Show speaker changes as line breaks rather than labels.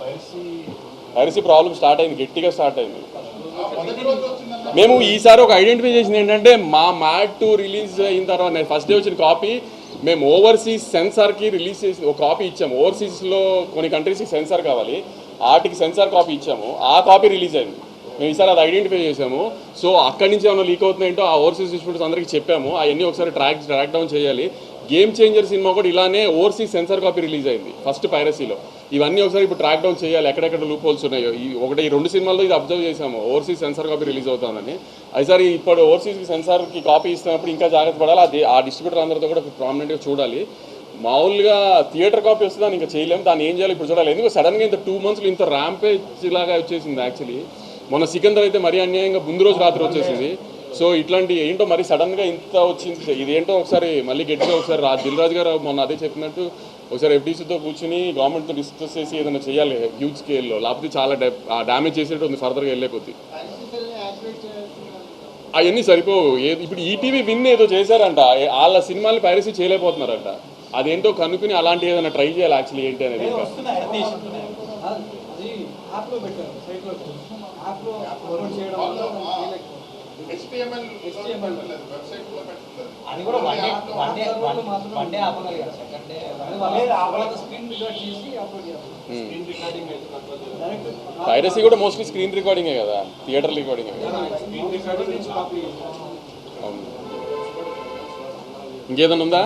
Piracy problem start అయింది, గట్టిగా start అయింది. మేము ఈసారి ఒక ఐడెంటిఫై చేసింది ఏంటంటే, మా మ్యాట్ 2 రిలీజ్ అయిన తర్వాత నేను ఫస్ట్ డే వచ్చిన కాపీ మేము ఓవర్సీస్ సెన్సార్కి రిలీజ్ చేసి ఒక కాపీ ఇచ్చాము. ఓవర్సీస్లో కొన్ని కంట్రీస్కి సెన్సార్ కావాలి, వాటికి సెన్సార్ కాపీ ఇచ్చాము. ఆ కాపీ రిలీజ్ అయింది. మేము ఈసారి అది ఐడెంటిఫై చేసాము. సో అక్కడి నుంచి ఏమైనా లీక్ అవుతున్నాయంటో ఆ ఓవర్సీస్ డిస్ట్రిబ్యూటర్స్ అందరికీ చెప్పాము. అవన్నీ ఒకసారి ట్రాక్ డౌన్ చేయాలి. గేమ్ చేంజర్ సినిమా కూడా ఇలానే ఓవర్సీస్ సెన్సార్ కాపీ రిలీజ్ అయింది ఫస్ట్ పైరసీలో. ఇవన్నీ ఒకసారి ఇప్పుడు ట్రాక్ డౌన్ చేయాలి, ఎక్కడెక్కడ లూప్ హోల్స్ ఉన్నాయో. ఈ 2 సినిమాల్లో ఇది అబ్జర్వ్ చేసాము, ఓవర్సీస్ సెన్సార్ కాపీ రిలీజ్ అవుతుందని. ఈసారి ఇప్పుడు ఓవర్సీస్కి సెన్సార్కి కాపీ ఇస్తున్నప్పుడు ఇంకా జాగ్రత్త పడాలి. అది ఆ డిస్ట్రిబ్యూటర్ అందరితో కూడా ప్రామినెంట్గా చూడాలి. మామూలుగా థియేటర్ కాపీ వస్తే దాన్ని ఇంకా చేయలేము, దాన్ని ఏం చేయాలి ఇప్పుడు చూడాలి. ఎందుకు సడన్గా ఇంత 2 months ఇంత ర్యాంపేజ్ లాగా వచ్చేసింది. యాక్చువల్లీ మొన్న సికందర్ అయితే మరీ అన్యాయంగా ముందు రోజు రాత్రి వచ్చేసింది. సో ఇట్లాంటి ఏంటో మరి సడన్గా ఇంత వచ్చింది, ఇదేంటో ఒకసారి మళ్ళీ గట్టిగా ఒకసారి దిల్ రాజు గారు మొన్న అదే చెప్పినట్టు ఒకసారి ఎఫ్డీసీతో కూర్చుని గవర్నమెంట్తో డిస్కస్ చేసి ఏదైనా చేయాలి హ్యూజ్ స్కేల్లో, లేకపోతే చాలా డ్యామేజ్ చేసేట్టు ఉంది ఫర్దర్గా వెళ్ళే కొద్ది. అవన్నీ సరిపోవు. ఇప్పుడు ఈటీవీ విన్ ఏదో చేశారంట, వాళ్ళ సినిమాని పైరసీ చేయలేకపోతున్నారంట. అదేంటో కనుక్కుని అలాంటి ఏదైనా ట్రై చేయాలి యాక్చువల్లీ ఏంటి అనేది. పైరసీ కూడా మోస్ట్లీ స్క్రీన్ రికార్డింగే కదా, థియేటర్ రికార్డింగే కదా. ఇంకేదన్నా ఉందా?